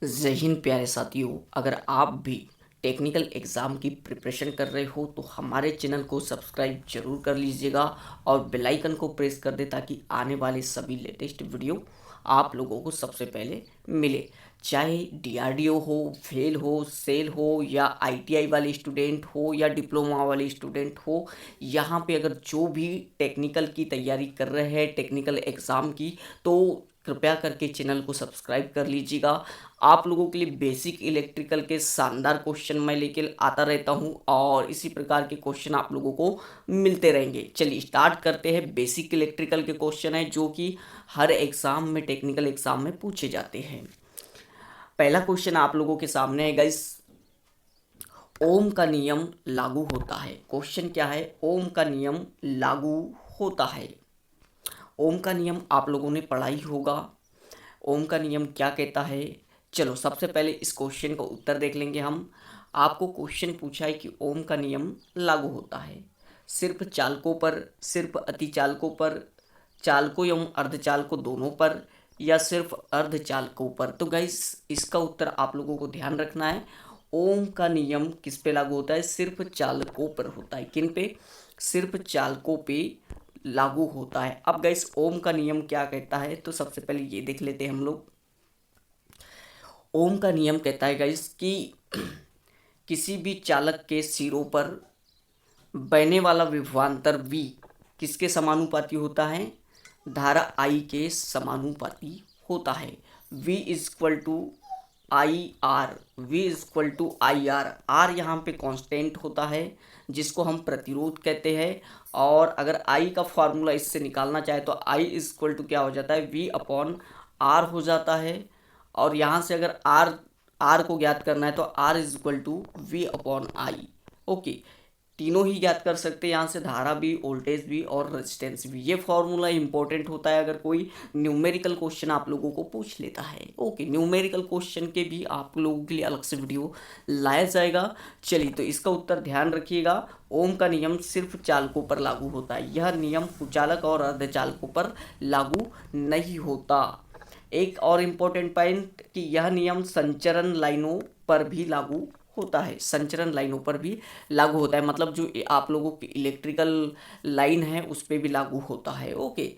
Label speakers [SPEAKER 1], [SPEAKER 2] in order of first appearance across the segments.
[SPEAKER 1] जय हिंद प्यारे साथियों। अगर आप भी टेक्निकल एग्ज़ाम की प्रिपरेशन कर रहे हो तो हमारे चैनल को सब्सक्राइब जरूर कर लीजिएगा और बेल आइकन को प्रेस कर दे ताकि आने वाले सभी लेटेस्ट वीडियो आप लोगों को सबसे पहले मिले। चाहे डीआरडीओ हो, फेल हो, सेल हो या आईटीआई वाले स्टूडेंट हो या डिप्लोमा वाले स्टूडेंट हो, यहाँ पे अगर जो भी टेक्निकल की तैयारी कर रहे हैं टेक्निकल एग्ज़ाम की, तो कृपया करके चैनल को सब्सक्राइब कर लीजिएगा। आप लोगों के लिए बेसिक इलेक्ट्रिकल के शानदार क्वेश्चन मैं लेके आता रहता हूं और इसी प्रकार के क्वेश्चन आप लोगों को मिलते रहेंगे। चलिए स्टार्ट करते हैं। बेसिक इलेक्ट्रिकल के क्वेश्चन है जो कि हर एग्जाम में, टेक्निकल एग्जाम में पूछे जाते हैं। पहला क्वेश्चन आप लोगों के सामने है गाइस। ओम का नियम लागू होता है। क्वेश्चन क्या है? ओम का नियम लागू होता है। ओम का नियम आप लोगों ने पढ़ा ही होगा। ओम का नियम क्या कहता है? चलो सबसे पहले इस क्वेश्चन का उत्तर देख लेंगे हम। आपको क्वेश्चन पूछा है कि ओम का नियम लागू होता है सिर्फ चालकों पर, सिर्फ अतिचालकों पर, चालकों एवं अर्धचालकों दोनों पर, या सिर्फ अर्धचालकों पर। तो गाइस इसका उत्तर आप लोगों को ध्यान रखना है। ओम का नियम किस पे लागू होता है? सिर्फ चालकों पर होता है। किन पे? सिर्फ चालकों पे लागू होता है। अब गाइस ओम का नियम क्या कहता है तो सबसे पहले ये देख लेते हैं हम लोग। ओम का नियम कहता है गाइस कि किसी भी चालक के सिरों पर बहने वाला विभवांतर V किसके समानुपाती होता है? धारा I के समानुपाती होता है। V is equal to I R. V is equal to I R. R यहाँ पे कांस्टेंट होता है जिसको हम प्रतिरोध कहते हैं। और अगर I का फॉर्मूला इससे निकालना चाहे तो I इज इक्वल टू क्या हो जाता है? V अपॉन आर हो जाता है। और यहाँ से अगर आर को ज्ञात करना है तो R is equal to V upon I. Okay, तीनों ही ज्ञात कर सकते हैं यहाँ से, धारा भी, वोल्टेज भी और रेजिस्टेंस भी। ये फॉर्मूला इंपॉर्टेंट होता है अगर कोई न्यूमेरिकल क्वेश्चन आप लोगों को पूछ लेता है। ओके, न्यूमेरिकल क्वेश्चन के भी आप लोगों के लिए अलग से वीडियो लाया जाएगा। चलिए तो इसका उत्तर ध्यान रखिएगा। ओम का नियम सिर्फ चालकों पर लागू होता है। यह नियम कुचालक और अर्धचालकों पर लागू नहीं होता। एक और इम्पोर्टेंट पॉइंट कि यह नियम संचरण लाइनों पर भी लागू होता है। संचरण लाइनों पर भी लागू होता है, मतलब जो आप लोगों की इलेक्ट्रिकल लाइन है उस पर भी लागू होता है। ओके,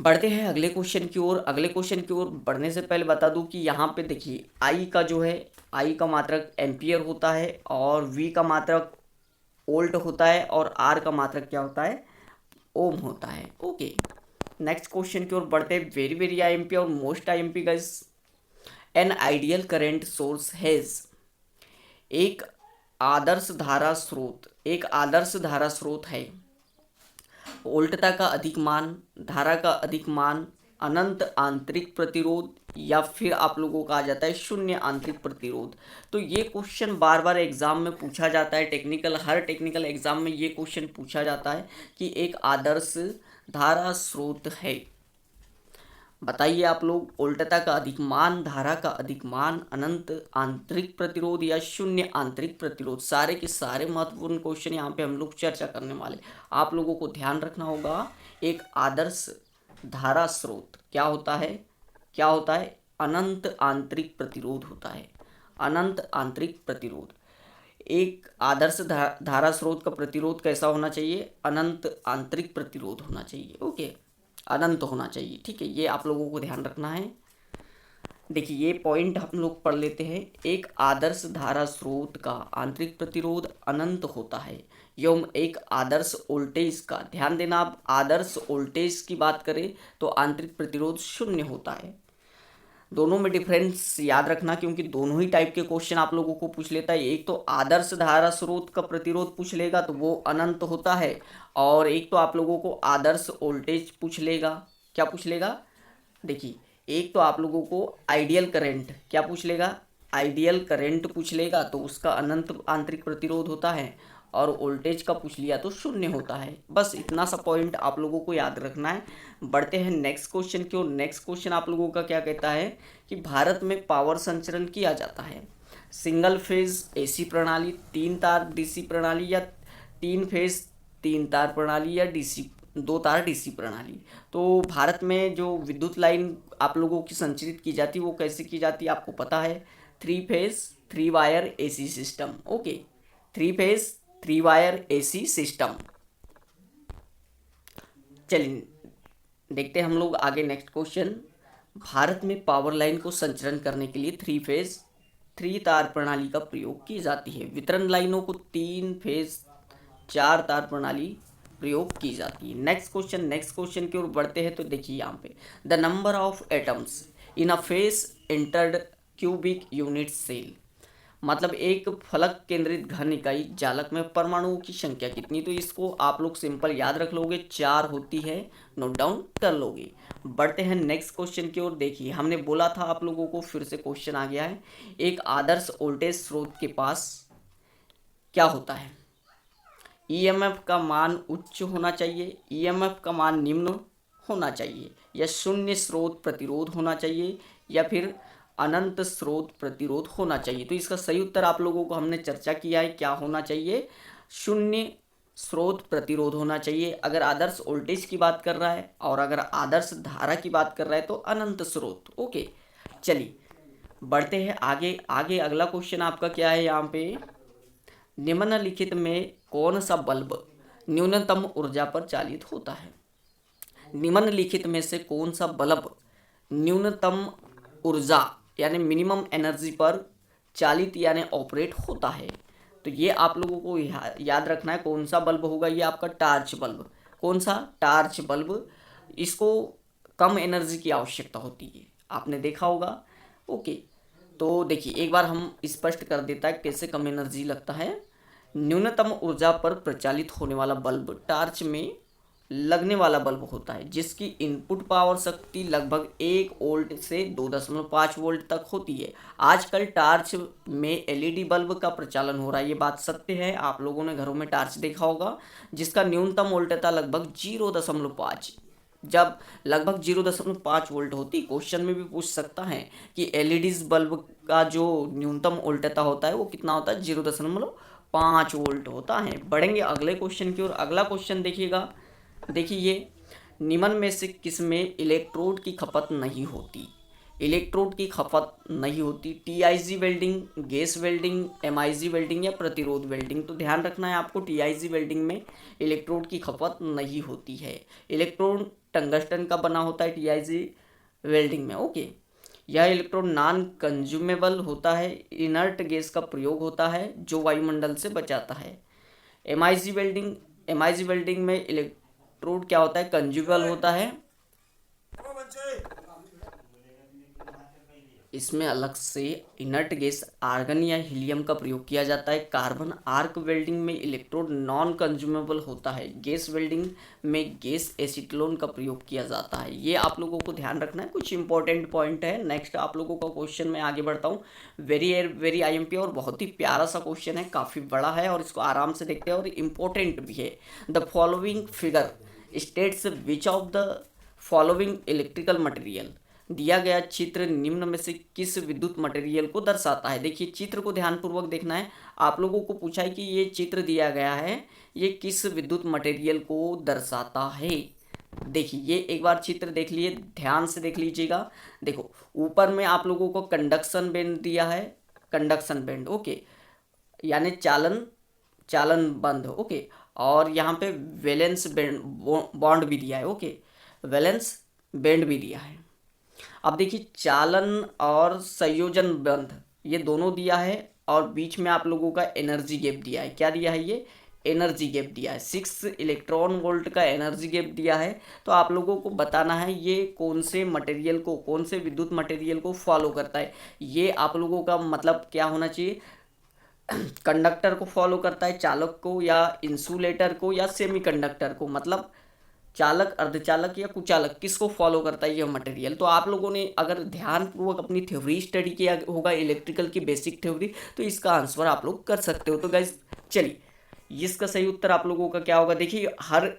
[SPEAKER 1] बढ़ते हैं अगले क्वेश्चन की ओर। अगले क्वेश्चन की ओर बढ़ने से पहले बता दूं कि यहाँ पे देखिए आई का जो है, आई का मात्रक एम्पियर होता है और वी का मात्रक वोल्ट होता है और आर का मात्रक क्या होता है? ओम होता है। ओके, नेक्स्ट क्वेश्चन की ओर बढ़ते हैं। वेरी वेरी आईएमपी और most IMP guys. An ideal current source has. एक आदर्श धारा स्रोत, एक आदर्श धारा स्रोत है। वोल्टता का अधिक मान, धारा का अधिक मान, अनंत आंतरिक प्रतिरोध, या फिर आप लोगों का आ जाता है शून्य आंतरिक प्रतिरोध। तो ये क्वेश्चन बार बार एग्जाम में पूछा जाता है। टेक्निकल, हर टेक्निकल एग्जाम में ये क्वेश्चन पूछा जाता है कि एक आदर्श धारा स्रोत है। बताइए आप लोग, वोल्टता का अधिक मान, धारा का अधिक मान, अनंत आंतरिक प्रतिरोध या शून्य आंतरिक प्रतिरोध। सारे के सारे महत्वपूर्ण क्वेश्चन यहाँ पे हम लोग चर्चा करने वाले। आप लोगों को ध्यान रखना होगा, एक आदर्श धारा स्रोत क्या होता है? क्या होता है? अनंत आंतरिक प्रतिरोध होता है। अनंत आंतरिक प्रतिरोध। एक आदर्श धारा स्रोत का प्रतिरोध कैसा होना चाहिए? अनंत आंतरिक प्रतिरोध होना चाहिए। ओके, अनंत होना चाहिए। ठीक है, ये आप लोगों को ध्यान रखना है। देखिए ये पॉइंट हम लोग पढ़ लेते हैं। एक आदर्श धारा स्रोत का आंतरिक प्रतिरोध अनंत होता है एवं एक आदर्श वोल्टेज का, ध्यान देना आप, आदर्श वोल्टेज की बात करें तो आंतरिक प्रतिरोध शून्य होता है। दोनों में डिफरेंस याद रखना क्योंकि दोनों ही टाइप के क्वेश्चन आप लोगों को पूछ लेता है। एक तो आदर्श धारा स्रोत का प्रतिरोध पूछ लेगा तो वो अनंत होता है, और एक तो आप लोगों को आदर्श वोल्टेज पूछ लेगा। क्या पूछ लेगा? देखिए, एक तो आप लोगों को आइडियल करंट क्या पूछ लेगा? आइडियल करंट पूछ लेगा तो उसका अनंत आंतरिक प्रतिरोध होता है, और वोल्टेज का पूछ लिया तो शून्य होता है। बस इतना सा पॉइंट आप लोगों को याद रखना है। बढ़ते हैं नेक्स्ट क्वेश्चन की ओर। नेक्स्ट क्वेश्चन आप लोगों का क्या कहता है कि भारत में पावर संचरण किया जाता है। सिंगल फेज एसी प्रणाली, तीन तार डीसी प्रणाली, या तीन फेज तीन तार प्रणाली, या डीसी दो तार डीसी प्रणाली। तो भारत में जो विद्युत लाइन आप लोगों की संचालित की जाती है वो कैसे की जाती है आपको पता है, 3 phase 3 wire AC system. Okay, 3 phase 3 wire AC system. चलिए देखते हैं हम लोग आगे नेक्स्ट क्वेश्चन। भारत में पावर लाइन को संचालन करने के लिए 3 फेज 3 तार प्रणाली का प्रयोग की जाती है। वितरण लाइनों को 3 फेज 4 तार प्रणाली प्रयोग की जाती है। नेक्स्ट क्वेश्चन की ओर बढ़ते हैं। तो देखिए यहाँ पे the number of atoms in a face centred cubic unit cell, मतलब एक फलक केंद्रित घन इकाई जालक में परमाणुओं की संख्या कितनी। तो इसको आप लोग सिंपल याद रख लोगे, 4 होती है, नोट डाउन कर लोगे। बढ़ते हैं नेक्स्ट क्वेश्चन की ओर। देखिए हमने बोला था आप लोगों को, फिर से क्वेश्चन आ गया है। एक आदर्श वोल्टेज स्रोत के पास क्या होता है, ईएमएफ का मान उच्च होना चाहिए, ईएमएफ का मान निम्न होना चाहिए, या शून्य स्रोत प्रतिरोध होना चाहिए, या फिर अनंत स्रोत प्रतिरोध होना चाहिए। तो इसका सही उत्तर आप लोगों को हमने चर्चा किया है, क्या होना चाहिए, शून्य स्रोत प्रतिरोध होना चाहिए अगर आदर्श वोल्टेज की बात कर रहा है, और अगर आदर्श धारा की बात कर रहा है तो अनंत स्रोत। ओके, चलिए बढ़ते हैं आगे। आगे अगला क्वेश्चन आपका क्या है यहाँ पे, निम्नलिखित में कौन सा बल्ब न्यूनतम ऊर्जा पर चालित होता है। निम्नलिखित में से कौन सा बल्ब न्यूनतम ऊर्जा यानी मिनिमम एनर्जी पर चालित यानी ऑपरेट होता है। तो ये आप लोगों को याद रखना है, कौन सा बल्ब होगा, ये आपका टार्च बल्ब। कौन सा, टार्च बल्ब। इसको कम एनर्जी की आवश्यकता होती है, आपने देखा होगा। ओके, तो देखिए एक बार हम स्पष्ट कर देता है कैसे कम एनर्जी लगता है। न्यूनतम ऊर्जा पर प्रचालित होने वाला बल्ब टार्च में लगने वाला बल्ब होता है, जिसकी इनपुट पावर शक्ति लगभग 1 वोल्ट से 2.5 वोल्ट तक होती है। आजकल टार्च में एलईडी बल्ब का प्रचलन हो रहा है, ये बात सत्य है। आप लोगों ने घरों में टार्च देखा होगा जिसका न्यूनतम वोल्टता लगभग 0.5, जब लगभग 0.5 वोल्ट होती। क्वेश्चन में भी पूछ सकता है कि एलईडी बल्ब का जो न्यूनतम वोल्टता होता है वो कितना होता है, 0.5 वोल्ट होता है। बढ़ेंगे अगले क्वेश्चन की ओर। अगला क्वेश्चन देखिएगा। देखिए ये निम्न में से किसमें इलेक्ट्रोड की खपत नहीं होती, इलेक्ट्रोड की खपत नहीं होती, TIG welding, gas welding, MIG welding या प्रतिरोध वेल्डिंग। तो ध्यान रखना है आपको, टीआईजी वेल्डिंग में इलेक्ट्रोड की खपत नहीं होती है। इलेक्ट्रोड टंगस्टन का बना होता है टीआईजी वेल्डिंग में। ओके, यह इलेक्ट्रोड नॉन कंज्यूमेबल होता है, इनर्ट गैस का प्रयोग होता है जो वायुमंडल से बचाता है। एमआईजी वेल्डिंग में इलेक्ट्रोड क्या होता है, कंज्यूमेबल होता है। इसमें अलग से इनर्ट गैस आर्गन या हीलियम का प्रयोग किया जाता है। कार्बन आर्क वेल्डिंग में इलेक्ट्रोड नॉन कंज्यूमेबल होता है। गैस वेल्डिंग में गैस एसीटोन का प्रयोग किया जाता है। ये आप लोगों को ध्यान रखना है, कुछ इंपॉर्टेंट पॉइंट है। नेक्स्ट आप लोगों का क्वेश्चन में आगे बढ़ता हूँ। वेरी आईएमपी और बहुत ही प्यारा सा क्वेश्चन है, काफ़ी बड़ा है और इसको आराम से देखते हैं और इम्पोर्टेंट भी है। The following figure states which of the following electrical material, दिया गया चित्र निम्न में से किस विद्युत मटेरियल को दर्शाता है। देखिए चित्र को ध्यानपूर्वक देखना है। आप लोगों को पूछा है कि ये चित्र दिया गया है, ये किस विद्युत मटेरियल को दर्शाता है। देखिए ये एक बार चित्र देख लिए, ध्यान से देख लीजिएगा। देखो ऊपर में आप लोगों को कंडक्शन बैंड दिया है, कंडक्शन बैंड, ओके, यानी चालन बंद, ओके, और यहाँ पे वैलेंस बॉन्ड भी दिया है, ओके, वैलेंस बैंड भी दिया है। अब देखिए चालन और संयोजन बंध ये दोनों दिया है, और बीच में आप लोगों का एनर्जी गैप दिया है। क्या दिया है, ये एनर्जी गैप दिया है, 6 इलेक्ट्रॉन वोल्ट का एनर्जी गैप दिया है। तो आप लोगों को बताना है ये कौन से मटेरियल को, कौन से विद्युत मटेरियल को फॉलो करता है। ये आप लोगों का मतलब क्या होना चाहिए, कंडक्टर को फॉलो करता है, चालक को, या इंसुलेटर को, या सेमीकंडक्टर को, मतलब चालक, अर्धचालक या कुचालक, किसको फॉलो करता है यह मटेरियल। तो आप लोगों ने अगर ध्यानपूर्वक अपनी थ्योरी स्टडी किया होगा, इलेक्ट्रिकल की बेसिक थ्योरी, तो इसका आंसर आप लोग कर सकते हो। तो गाइस चलिए इसका सही उत्तर आप लोगों का क्या होगा। देखिए हर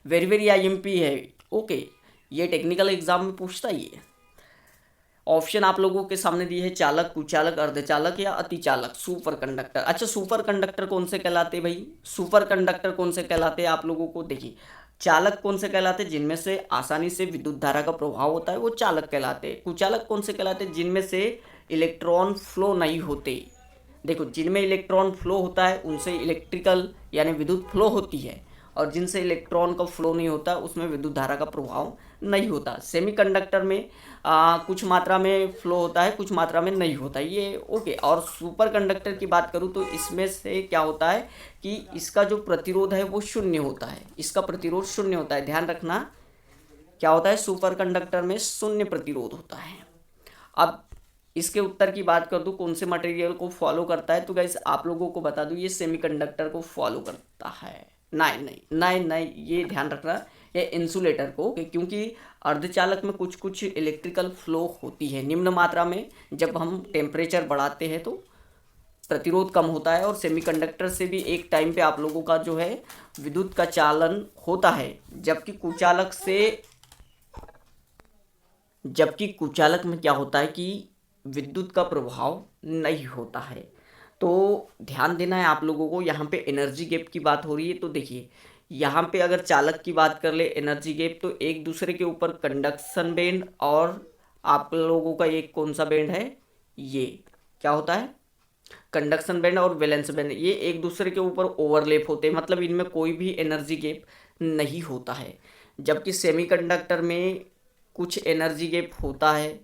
[SPEAKER 1] वेरी आईएमपी है, ओके, ये टेक्निकल एग्जाम में पूछता ही है। ऑप्शन आप लोगों के सामने दिए है, चालक, कुचालक, अर्धचालक या अतिचालक, सुपर कंडक्टर। अच्छा सुपर कंडक्टर कौन से कहलाते हैं भाई, सुपर कंडक्टर कौन से कहलाते हैं आप लोगों को देखिए, चालक कौन से कहलाते हैं? जिनमें से आसानी से विद्युत धारा का प्रभाव होता है वो चालक कहलाते हैं। कुचालक कौन से कहलाते हैं? जिनमें से इलेक्ट्रॉन फ्लो नहीं होते। देखो, जिनमें इलेक्ट्रॉन फ्लो होता है उनसे इलेक्ट्रिकल यानी विद्युत फ्लो होती है, और जिनसे इलेक्ट्रॉन का फ्लो नहीं होता उसमें विद्युत धारा का प्रभाव नहीं होता। सेमीकंडक्टर में कुछ मात्रा में फ्लो होता है, कुछ मात्रा में नहीं होता, ये ओके। और सुपर कंडक्टर की बात करूँ तो इसमें से क्या होता है कि इसका जो प्रतिरोध है वो शून्य होता है, इसका प्रतिरोध शून्य होता है। ध्यान रखना, क्या होता है? सुपर कंडक्टर में शून्य प्रतिरोध होता है। अब इसके उत्तर की बात कर दूं, कौन से मटेरियल को फॉलो करता है, तो गाइस आप लोगों को बता दूं ये सेमीकंडक्टर को फॉलो करता है। नहीं नहीं नहीं नहीं, ये ध्यान रखना, ये इंसुलेटर को, क्योंकि अर्धचालक में कुछ कुछ इलेक्ट्रिकल फ्लो होती है निम्न मात्रा में। जब हम टेम्परेचर बढ़ाते हैं तो प्रतिरोध कम होता है, और सेमीकंडक्टर से भी एक टाइम पे आप लोगों का जो है विद्युत का चालन होता है, जबकि कुचालक में क्या होता है कि विद्युत का प्रभाव नहीं होता है। तो ध्यान देना है आप लोगों को। यहाँ पे एनर्जी गैप की बात हो रही है, तो देखिए यहाँ पे अगर चालक की बात कर ले एनर्जी गैप, तो एक दूसरे के ऊपर कंडक्शन बैंड और आप लोगों का एक कौन सा बैंड है, ये क्या होता है? कंडक्शन बैंड और वैलेंस बैंड, ये एक दूसरे के ऊपर ओवरलैप होते हैं, मतलब इनमें कोई भी एनर्जी गैप नहीं होता है। जबकि सेमीकंडक्टर में कुछ एनर्जी गैप होता है,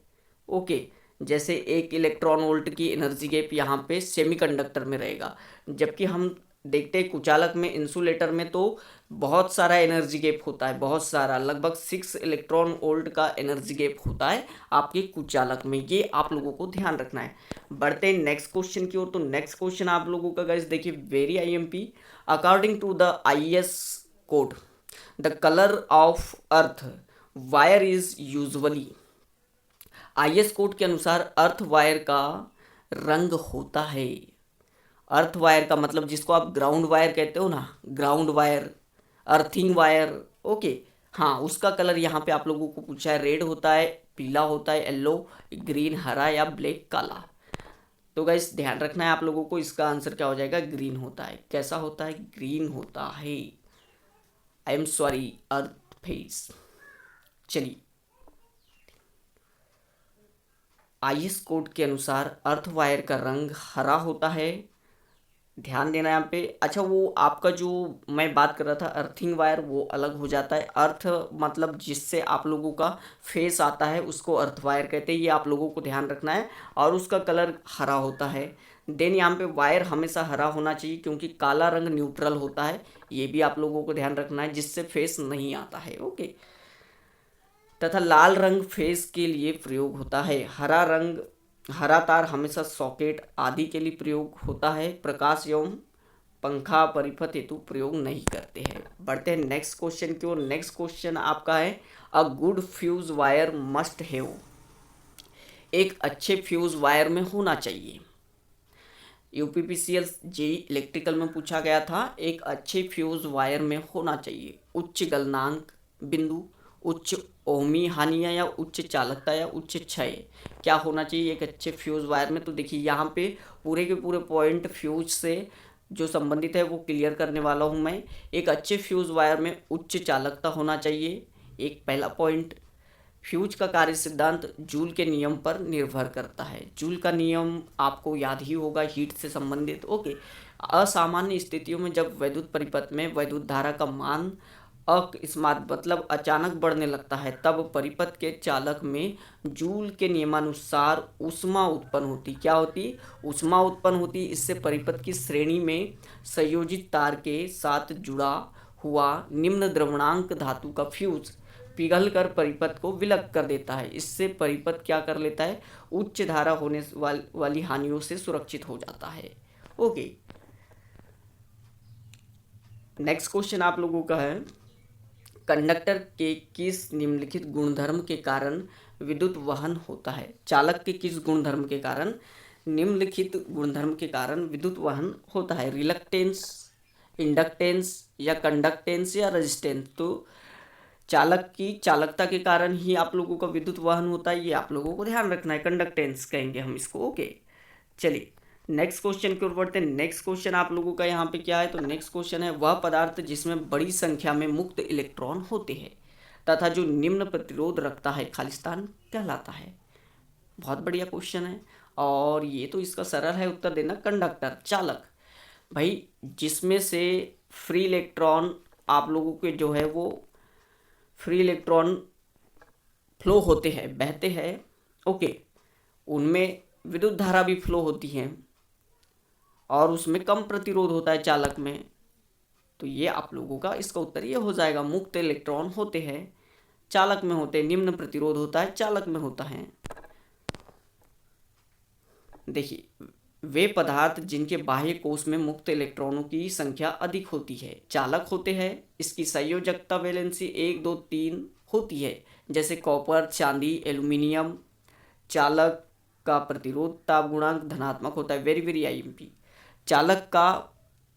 [SPEAKER 1] ओके। जैसे 1 इलेक्ट्रॉन वोल्ट की एनर्जी गैप यहाँ पे सेमीकंडक्टर में रहेगा, जबकि हम देखते हैं कुचालक में, इंसुलेटर में तो बहुत सारा एनर्जी गैप होता है, बहुत सारा, लगभग 6 इलेक्ट्रॉन वोल्ट का एनर्जी गैप होता है आपके कुचालक में। ये आप लोगों को ध्यान रखना है। बढ़ते हैं नेक्स्ट क्वेश्चन की ओर। तो नेक्स्ट क्वेश्चन आप लोगों का गाइस देखिए, very IMP. According to the IS code, the colour of earth wire is usually, IS code के अनुसार अर्थ वायर का रंग होता है, अर्थ वायर का मतलब जिसको आप ग्राउंड वायर कहते हो ना, ground wire, earthing wire, okay, हाँ, उसका कलर यहाँ पे आप लोगों को पूछा है, रेड होता है, पीला होता है, येलो, ग्रीन, हरा या ब्लैक, काला। तो गाइस ध्यान रखना है आप लोगों को, इसका आंसर क्या हो जाएगा? ग्रीन होता है। कैसा होता है? ग्रीन होता है। I am sorry, earth face. चलिए, आईएस कोड के अनुसार अर्थ वायर का रंग हरा होता है। ध्यान देना यहाँ पे। अच्छा, वो आपका जो मैं बात कर रहा था अर्थिंग वायर, वो अलग हो जाता है। अर्थ मतलब जिससे आप लोगों का फेस आता है उसको अर्थ वायर कहते हैं, ये आप लोगों को ध्यान रखना है। और उसका कलर हरा होता है। देन यहाँ पे वायर हमेशा हरा होना चाहिए, क्योंकि काला रंग न्यूट्रल होता है, ये भी आप लोगों को ध्यान रखना है, जिससे फेस नहीं आता है, ओके। तथा लाल रंग फेस के लिए प्रयोग होता है। हरा तार हमेशा सॉकेट आदि के लिए प्रयोग होता है, प्रकाश एवं पंखा परिपथ हेतु प्रयोग नहीं करते हैं। बढ़ते हैं नेक्स्ट क्वेश्चन की ओर। नेक्स्ट क्वेश्चन आपका है, a good fuse wire must have, एक अच्छे फ्यूज वायर में होना चाहिए। यूपीपीसीएल जेई इलेक्ट्रिकल में पूछा गया था, एक अच्छे फ्यूज वायर में होना चाहिए उच्च गलनांक बिंदु, उच्च ओमी हानिया या उच्च चालकता या उच्च क्षय, क्या होना चाहिए एक अच्छे फ्यूज वायर में? तो देखिए यहाँ पे पूरे के पूरे पॉइंट फ्यूज से जो संबंधित है वो क्लियर करने वाला हूँ मैं। एक अच्छे फ्यूज वायर में उच्च चालकता होना चाहिए, एक पहला पॉइंट। फ्यूज का कार्य सिद्धांत जूल के नियम पर निर्भर करता है। जूल का नियम आपको याद ही होगा, हीट से संबंधित, ओके। असामान्य स्थितियों में जब वैद्युत परिपथ में वैद्युत धारा का मान अकस्मात मतलब अचानक बढ़ने लगता है, तब परिपथ के चालक में जूल के नियमानुसार ऊष्मा उत्पन्न होती। क्या होती? ऊष्मा उत्पन्न होती। इससे परिपथ की श्रेणी में संयोजित तार के साथ जुड़ा हुआ निम्न द्रवणांक धातु का फ्यूज पिघलकर परिपथ को विलग कर देता है। इससे परिपथ क्या कर लेता है? उच्च धारा होने वाली हानियों से सुरक्षित हो जाता है, ओके। नेक्स्ट क्वेश्चन आप लोगों का है, कंडक्टर के किस निम्नलिखित गुणधर्म के कारण विद्युत वहन होता है? चालक के किस गुणधर्म के कारण, निम्नलिखित गुणधर्म के कारण विद्युत वहन होता है? रिलक्टेंस, इंडक्टेंस या कंडक्टेंस या रेजिस्टेंस? तो चालक की चालकता के कारण ही आप लोगों का विद्युत वहन होता है, ये आप लोगों को ध्यान रखना है। कंडक्टेंस कहेंगे हम इसको, ओके। चलिए नेक्स्ट क्वेश्चन की ओर बढ़ते हैं। नेक्स्ट क्वेश्चन आप लोगों का यहाँ पे क्या है, तो नेक्स्ट क्वेश्चन है वह पदार्थ जिसमें बड़ी संख्या में मुक्त इलेक्ट्रॉन होते हैं तथा जो निम्न प्रतिरोध रखता है खालिस्तान कहलाता है। बहुत बढ़िया क्वेश्चन है और ये तो इसका सरल है उत्तर देना, कंडक्टर, चालक। भाई जिसमें से फ्री इलेक्ट्रॉन आप लोगों के जो है वो फ्री इलेक्ट्रॉन फ्लो होते हैं, बहते हैं, ओके, उनमें विद्युत धारा भी फ्लो होती है और उसमें कम प्रतिरोध होता है चालक में। तो ये आप लोगों का इसका उत्तर ये हो जाएगा, मुक्त इलेक्ट्रॉन होते हैं चालक में होते हैं, निम्न प्रतिरोध होता है चालक में होता है। देखिए, वे पदार्थ जिनके बाह्य कोश में मुक्त इलेक्ट्रॉनों की संख्या अधिक होती है चालक होते हैं। इसकी संयोजकता वैलेंसी 1, 2, 3 होती है। जैसे कॉपर, चांदी, एल्यूमिनियम। चालक का प्रतिरोध ताप गुणांक धनात्मक होता है, वेरी वेरी आईएमपी। चालक का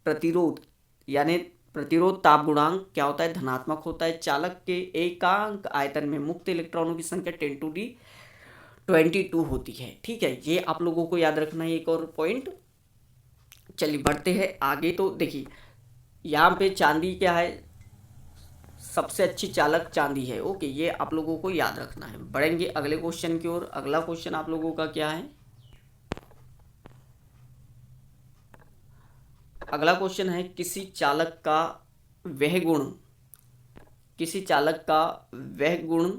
[SPEAKER 1] प्रतिरोध यानी प्रतिरोध ताप गुणांक क्या होता है, धनात्मक होता है। चालक के एकांक आयतन में मुक्त इलेक्ट्रॉनों की संख्या 10⁻22 होती है। ठीक है, ये आप लोगों को याद रखना है एक और पॉइंट। चलिए बढ़ते हैं आगे। तो देखिए यहाँ पे चांदी क्या है, सबसे अच्छी चालक चांदी है, ओके, ये आप लोगों को याद रखना है। बढ़ेंगे अगले क्वेश्चन की ओर। अगला क्वेश्चन आप लोगों का क्या है, अगला क्वेश्चन है किसी चालक का वह गुण, किसी चालक का वह गुण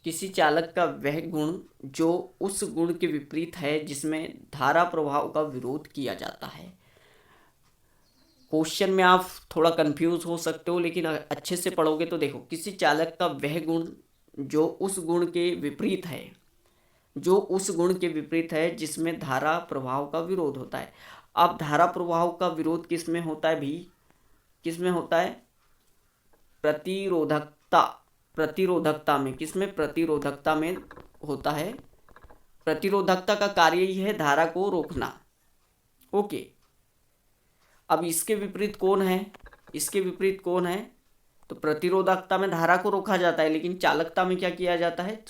[SPEAKER 1] किसी चालक का वह गुण जो उस गुण के विपरीत है जिसमें धारा प्रवाह का विरोध किया जाता है। क्वेश्चन में आप थोड़ा कंफ्यूज हो सकते हो, लेकिन अच्छे से पढ़ोगे तो देखो, किसी चालक का वह गुण जो उस गुण के विपरीत है, जो उस गुण के विपरीत है जिसमें धारा प्रवाह का विरोध होता है। अब धारा प्रवाह का विरोध किस में होता है भी, किस में होता है, प्रतिरोधकता, प्रतिरोधकता में, किसमें, प्रतिरोधकता में होता है। प्रतिरोधकता का कार्य ही है धारा को रोकना, ओके। अब इसके विपरीत कौन है, इसके विपरीत कौन है, तो प्रतिरोधकता में धारा को रोका जाता है, लेकिन चालकता में क्या किया जाता है,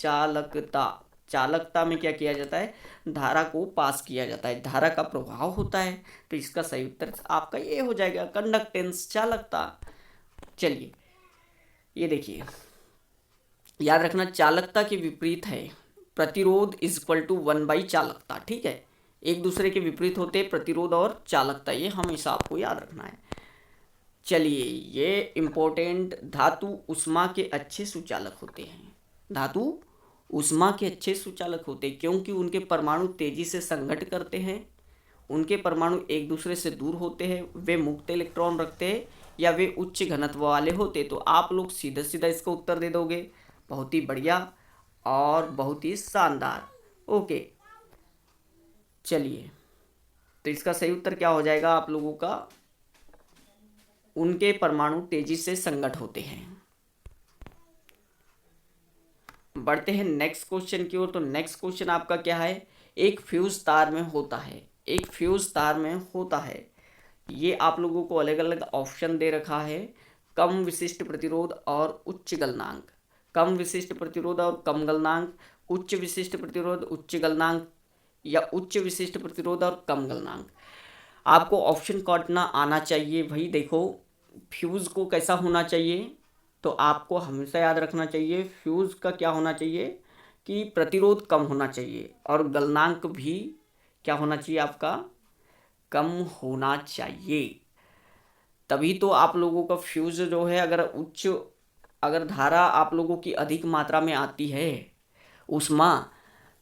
[SPEAKER 1] चालकता में क्या किया जाता है, धारा को पास किया जाता है, धारा का प्रभाव होता है। तो इसका सही उत्तर आपका ये हो जाएगा, कंडक्टेंस, चालकता। चलिए ये देखिए, याद रखना चालकता के विपरीत है प्रतिरोध = 1/चालकता। ठीक है, एक दूसरे के विपरीत होते प्रतिरोध और चालकता, ये हमेशा आपको याद रखना है। चलिए ये इम्पोर्टेंट, धातु उष्मा के अच्छे सुचालक होते हैं, धातु उष्मा के अच्छे सुचालक होते हैं क्योंकि उनके परमाणु तेजी से संघट करते हैं, उनके परमाणु एक दूसरे से दूर होते हैं, वे मुक्त इलेक्ट्रॉन रखते हैं या वे उच्च घनत्व वाले होते। तो आप लोग सीधा सीधा इसका उत्तर दे दोगे, बहुत ही बढ़िया और बहुत ही शानदार, ओके। चलिए तो इसका सही उत्तर क्या हो जाएगा आप लोगों का, उनके परमाणु तेजी से संघट होते हैं। बढ़ते हैं नेक्स्ट क्वेश्चन की ओर। तो नेक्स्ट क्वेश्चन आपका क्या है, एक फ्यूज तार में होता है, एक फ्यूज तार में होता है, ये आप लोगों को अलग अलग ऑप्शन दे रखा है, कम विशिष्ट प्रतिरोध और उच्च गलनांक, कम विशिष्ट प्रतिरोध और कम गलनांक, उच्च विशिष्ट प्रतिरोध उच्च गलनांक, या उच्च विशिष्ट प्रतिरोध और कम गलनांक। आपको ऑप्शन काटना आना चाहिए भाई। देखो फ्यूज को कैसा होना चाहिए, तो आपको हमेशा याद रखना चाहिए फ्यूज का क्या होना चाहिए कि प्रतिरोध कम होना चाहिए और गलनांक भी क्या होना चाहिए आपका, कम होना चाहिए। तभी तो आप लोगों का फ्यूज जो है, अगर धारा आप लोगों की अधिक मात्रा में आती है उष्मा,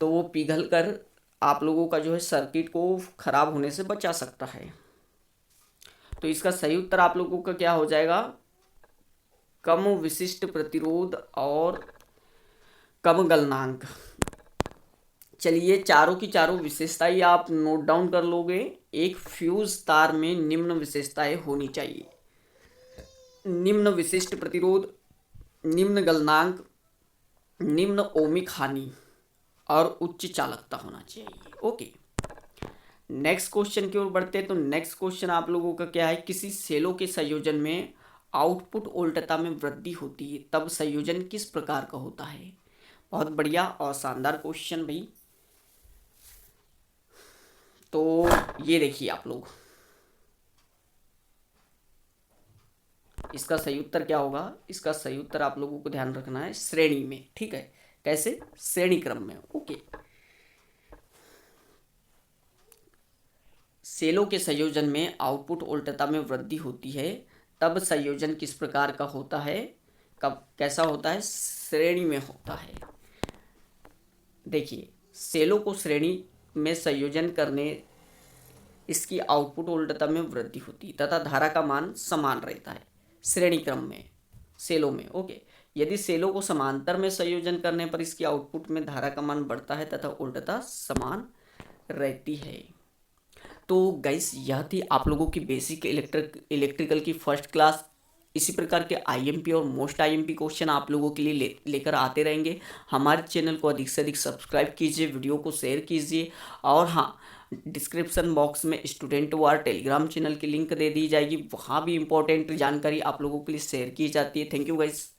[SPEAKER 1] तो वो पिघल कर आप लोगों का जो है सर्किट को खराब होने से बचा सकता है। तो इसका सही उत्तर आप लोगों का क्या हो जाएगा, कम विशिष्ट प्रतिरोध और कम गलनांक। चलिए चारों की चारों विशेषताएं आप नोट डाउन कर लोगे। एक फ्यूज तार में निम्न विशेषताएं होनी चाहिए, निम्न विशिष्ट प्रतिरोध, निम्न गलनांक, निम्न ओमिक हानि और उच्च चालकता होना चाहिए, ओके। नेक्स्ट क्वेश्चन की ओर बढ़ते हैं। तो नेक्स्ट क्वेश्चन आप लोगों का क्या है, किसी सेलों के संयोजन में आउटपुट वोल्टता में वृद्धि होती है, तब संयोजन किस प्रकार का होता है। बहुत बढ़िया और शानदार क्वेश्चन भाई। तो ये देखिए आप लोग, इसका सही उत्तर क्या होगा? इसका सही उत्तर आप लोगों को ध्यान रखना है श्रेणी में, ठीक है। कैसे? श्रेणी क्रम में, ओके। सेलों के संयोजन में आउटपुट उल्टता में वृद्धि होती है, तब संयोजन किस प्रकार का होता है? कब कैसा होता है? श्रेणी में होता है। देखिए, सेलों को श्रेणी में संयोजन करने इसकी आउटपुट उल्टता में वृद्धि होती है तथा धारा का मान समान रहता है श्रेणी क्रम में, सेलों में, ओके। यदि सेलों को समांतर में संयोजन करने पर इसकी आउटपुट में धारा का मान बढ़ता है तथा उल्टता समान रहती है। तो गाइस, यह थी आप लोगों की बेसिक इलेक्ट्रिकल की फर्स्ट क्लास। इसी प्रकार के आईएमपी और मोस्ट आईएमपी क्वेश्चन आप लोगों के लिए लेकर आते रहेंगे। हमारे चैनल को अधिक से अधिक सब्सक्राइब कीजिए, वीडियो को शेयर कीजिए, और हाँ, डिस्क्रिप्शन बॉक्स में स्टूडेंट वार टेलीग्राम चैनल की लिंक दे दी जाएगी, वहाँ भी इंपॉर्टेंट जानकारी आप लोगों के लिए शेयर की जाती है। Thank you guys.